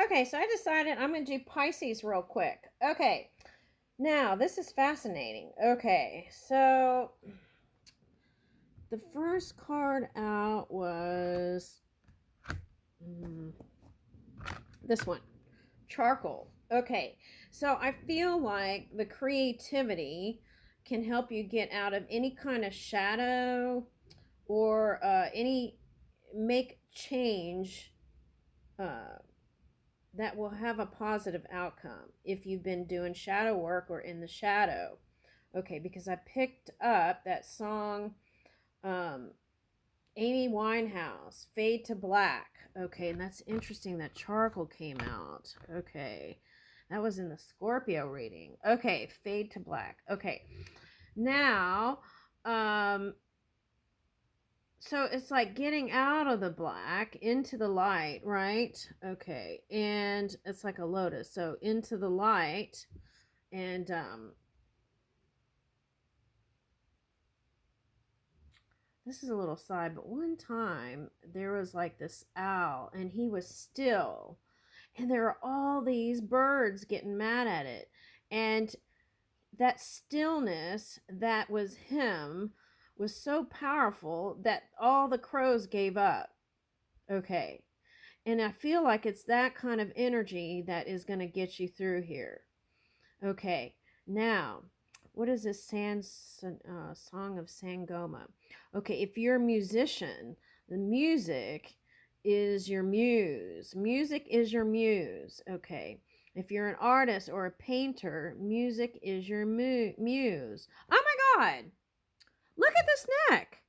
Okay, so I decided I'm going to do Pisces real quick. Okay, now this is fascinating. Okay, so the first card out was this one, charcoal. Okay, so I feel like the creativity can help you get out of any kind of shadow or any make change uh, that will have a positive outcome if you've been doing shadow work or in the shadow. Okay, because I picked up that song, um, Amy Winehouse, Fade to Black. Okay, and that's interesting that charcoal came out. Okay, that was in the Scorpio reading. Okay, Fade to Black. Okay, now, so it's like getting out of the black into the light, right? Okay, and it's like a lotus. So into the light, and this is a little side, but one time there was like this owl, and he was still, and there are all these birds getting mad at it, and that stillness that was him was so powerful that all the crows gave up. Okay. And I feel like it's that kind of energy that is going to get you through here. Okay, now, what is this Song of Sangoma? Okay, if you're a musician, the music is your muse. Music is your muse. Okay, if you're an artist or a painter, music is your muse. Oh my God! Look at this neck.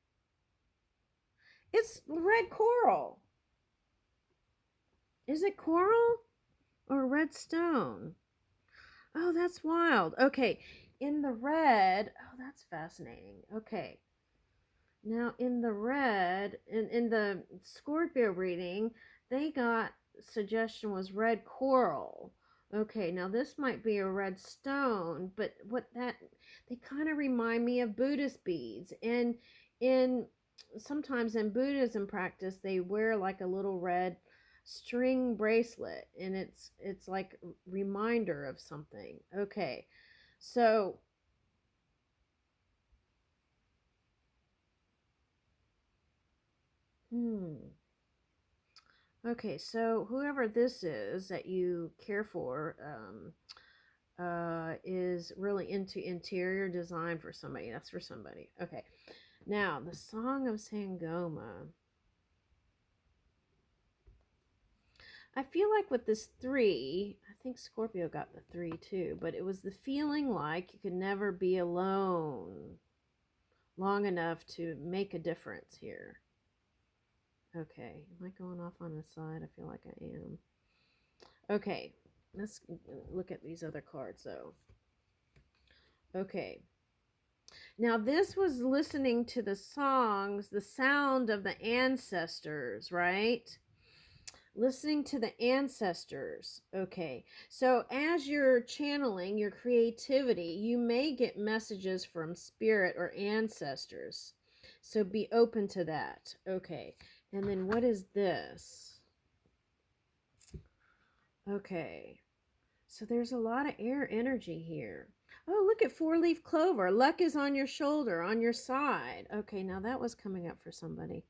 It's red coral. Is it coral or red stone? Oh, that's wild. Okay, in the red, oh, that's fascinating. Okay, now in the red, in the Scorpio reading, they got suggestion was red coral. Okay, now this might be a red stone, but they kind of remind me of Buddhist beads. And in sometimes in Buddhism practice, they wear like a little red string bracelet, and it's like a reminder of something. Okay, so hmm. Okay, so whoever this is that you care for is really into interior design for somebody. That's for somebody. Okay, now the Song of Sangoma. I feel like with this three, I think Scorpio got the three too, but it was the feeling like you could never be alone long enough to make a difference here. Okay, am I going off on the side? I feel like I am. Okay, let's look at these other cards though. Okay, now this was listening to the songs, the sound of the ancestors, right? Listening to the ancestors. Okay, so as you're channeling your creativity, you may get messages from spirit or ancestors. So be open to that. Okay, and then what is this? Okay, so there's a lot of air energy here. Oh, look at four-leaf clover. Luck is on your shoulder, on your side. Okay, now that was coming up for somebody.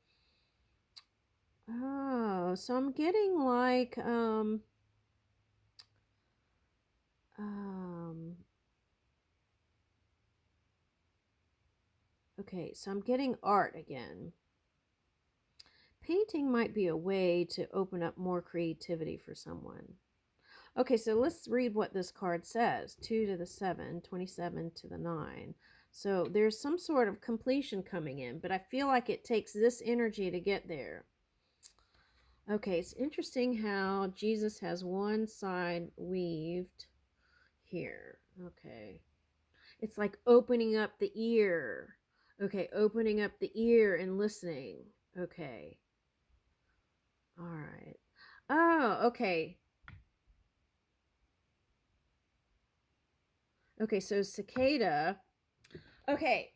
Oh, so I'm getting like, um, okay, so I'm getting art again. Painting might be a way to open up more creativity for someone. Okay, so let's read what this card says. 2 to the 7, 27 to the 9. So there's some sort of completion coming in, but I feel like it takes this energy to get there. Okay, it's interesting how Jesus has one side weaved here. Okay. It's like opening up the ear. Okay, opening up the ear and listening. Okay. All right. Oh, okay. Okay, so cicada. Okay.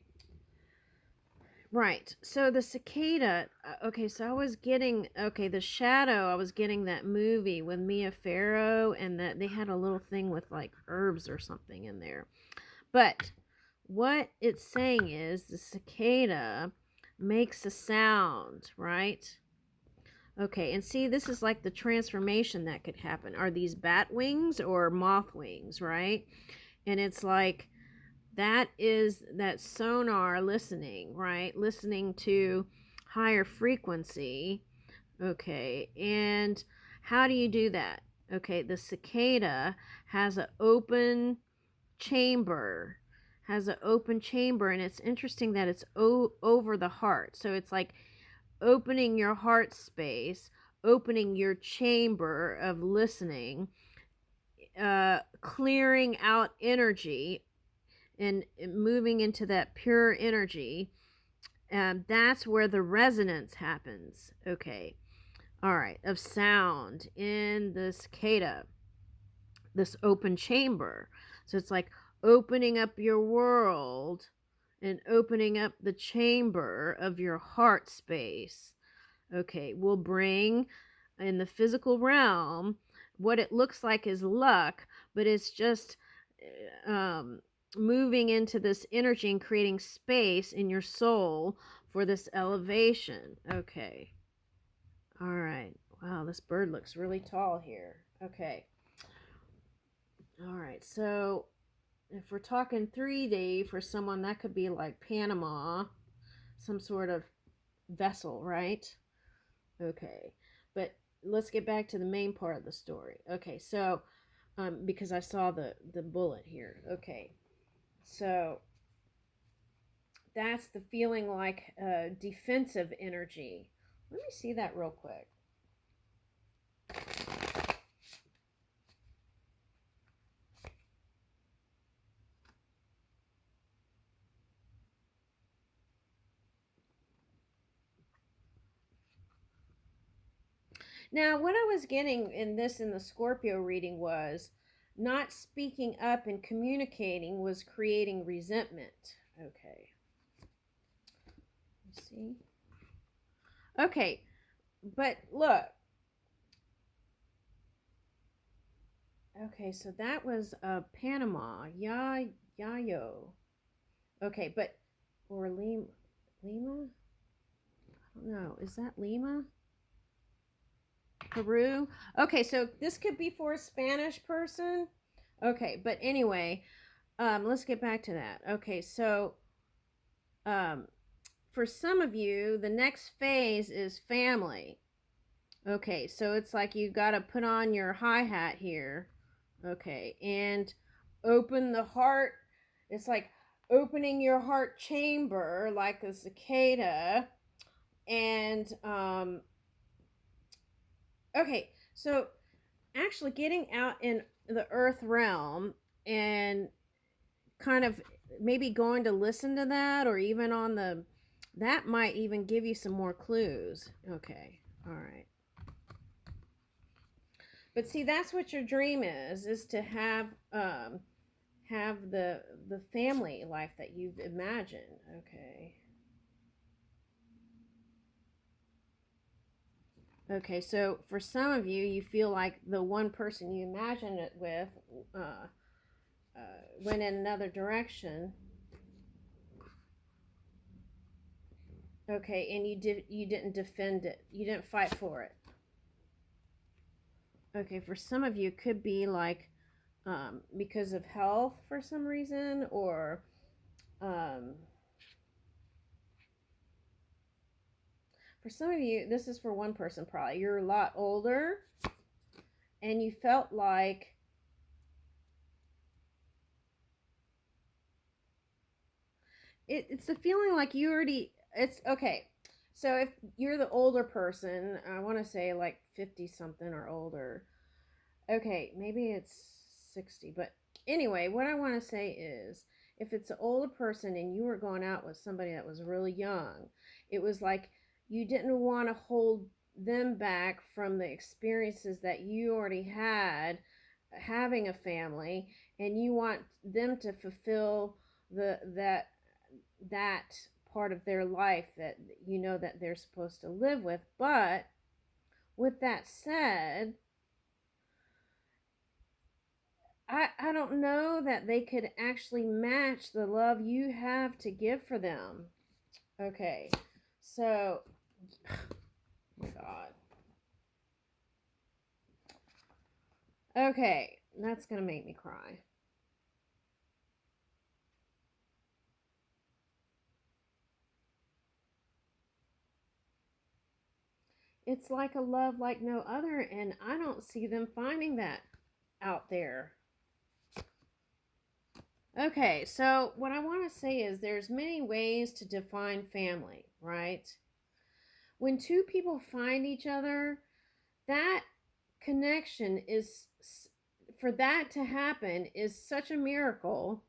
Right. So the cicada, okay, so I was getting, okay, the shadow, I was getting that movie with Mia Farrow, and that they had a little thing with like herbs or something in there. But what it's saying is the cicada makes a sound, right? Okay, and see, this is like the transformation that could happen. Are these bat wings or moth wings, right? And it's like, that is that sonar listening, right? Listening to higher frequency. Okay, and how do you do that? Okay, the cicada has an open chamber, and it's interesting that it's over the heart. So it's like opening your heart space, opening your chamber of listening, clearing out energy, and moving into that pure energy. That's where the resonance happens. Okay. All right. Of sound in the cicada, this open chamber. So it's like opening up your world and opening up the chamber of your heart space. Okay. Will bring in the physical realm what it looks like is luck, but it's just um, moving into this energy and creating space in your soul for this elevation. Okay. All right. Wow, this bird looks really tall here. Okay. All right. So if we're talking 3D for someone, that could be like Panama, some sort of vessel, right? Okay. But let's get back to the main part of the story. Okay. So, because I saw the bullet here. Okay. So that's the feeling like defensive energy. Let me see that real quick. Now, what I was getting in the Scorpio reading was not speaking up and communicating was creating resentment. Okay. Let's see. Okay. But look. Okay, so that was Panama. Yayo. Okay, but or Lima? I don't know. Is that Lima? Peru? Okay, so this could be for a Spanish person. Okay, but anyway, let's get back to that. Okay, so for some of you, the next phase is family. Okay, so it's like you got to put on your hi-hat here. Okay, and open the heart. It's like opening your heart chamber like a cicada. And okay, so actually getting out in the earth realm and kind of maybe going to listen to that, or even on the, that might even give you some more clues. Okay, all right. But see, that's what your dream is to have the family life that you've imagined. Okay. Okay, so for some of you, you feel like the one person you imagined it with uh, went in another direction. Okay, and you didn't defend it. You didn't fight for it. Okay, for some of you, it could be like because of health for some reason, or for some of you, this is for one person probably. You're a lot older, and you felt like it's the feeling like you already, it's okay. So if you're the older person, I want to say like 50 something or older. Okay, maybe it's 60, but anyway, what I want to say is if it's an older person and you were going out with somebody that was really young, it was like you didn't want to hold them back from the experiences that you already had having a family, and you want them to fulfill the that part of their life that you know that they're supposed to live with. But with that said, I don't know that they could actually match the love you have to give for them. Okay, so, oh my God. Okay, that's going to make me cry. It's like a love like no other, and I don't see them finding that out there. Okay, so what I want to say is there's many ways to define family, right? When two people find each other, that connection is, for that to happen, is such a miracle.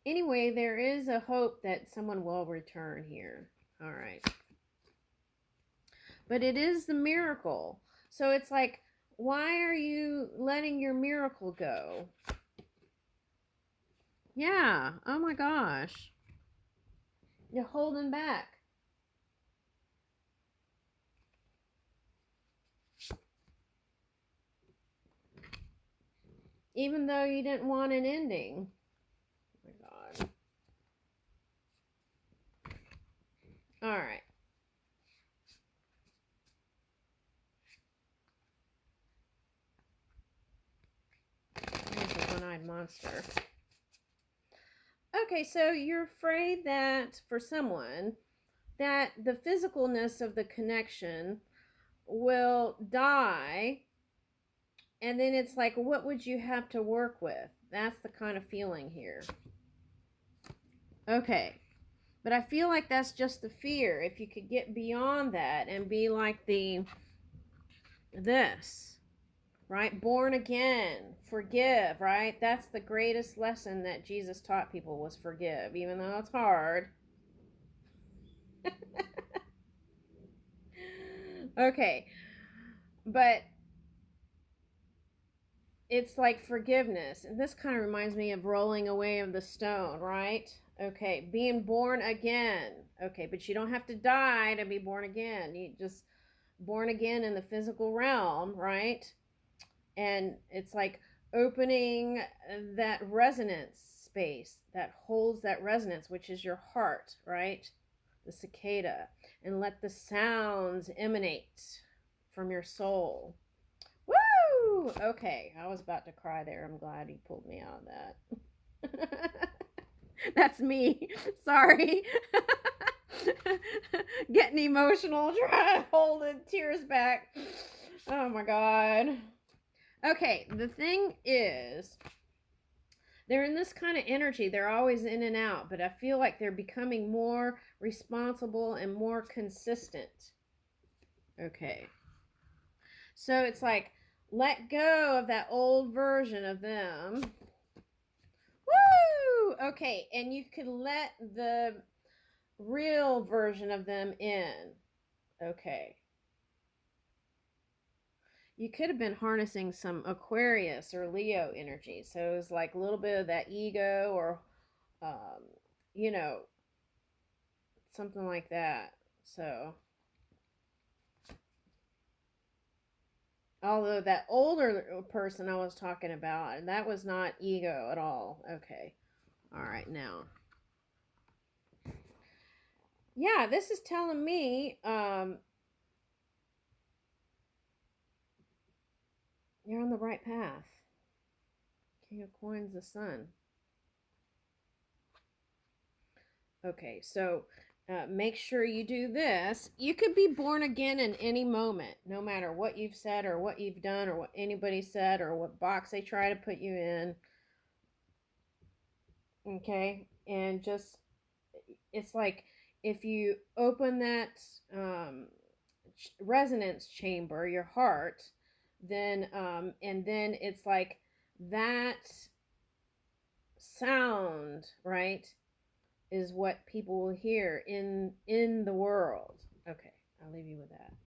Anyway, there is a hope that someone will return here. All right. But it is the miracle. So it's like, why are you letting your miracle go? Yeah. Oh my gosh. You're holding back. Even though you didn't want an ending. Oh my God. All right. There's a one-eyed monster. Okay, so you're afraid that for someone that the physicalness of the connection will die, and then it's like, what would you have to work with? That's the kind of feeling here. Okay, but I feel like that's just the fear. If you could get beyond that and be like this, right? Born again, forgive, right? That's the greatest lesson that Jesus taught people, was forgive, even though it's hard. Okay, but it's like forgiveness, and this kind of reminds me of rolling away of the stone, right? Okay, being born again. Okay, but you don't have to die to be born again. You just born again in the physical realm, right? And it's like opening that resonance space that holds that resonance, which is your heart, right? The cicada, and let the sounds emanate from your soul. Woo! Okay, I was about to cry there. I'm glad he pulled me out of that. That's me. Sorry. Getting emotional, trying to hold the tears back. Oh my God. Okay, the thing is, they're in this kind of energy. They're always in and out, but I feel like they're becoming more responsible and more consistent. Okay. So it's like, let go of that old version of them. Woo! Okay, and you could let the real version of them in. Okay. You could have been harnessing some Aquarius or Leo energy. So it was like a little bit of that ego, or, um, you know, something like that. So, although that older person I was talking about, that was not ego at all. Okay. All right, now. Yeah, this is telling me you're on the right path. King of Coins, the Sun. Okay, so make sure you do this. You could be born again in any moment, no matter what you've said or what you've done or what anybody said or what box they try to put you in. Okay, and just, it's like if you open that resonance chamber, your heart, then and then it's like that sound, right, is what people will hear in the world. Okay, I'll leave you with that.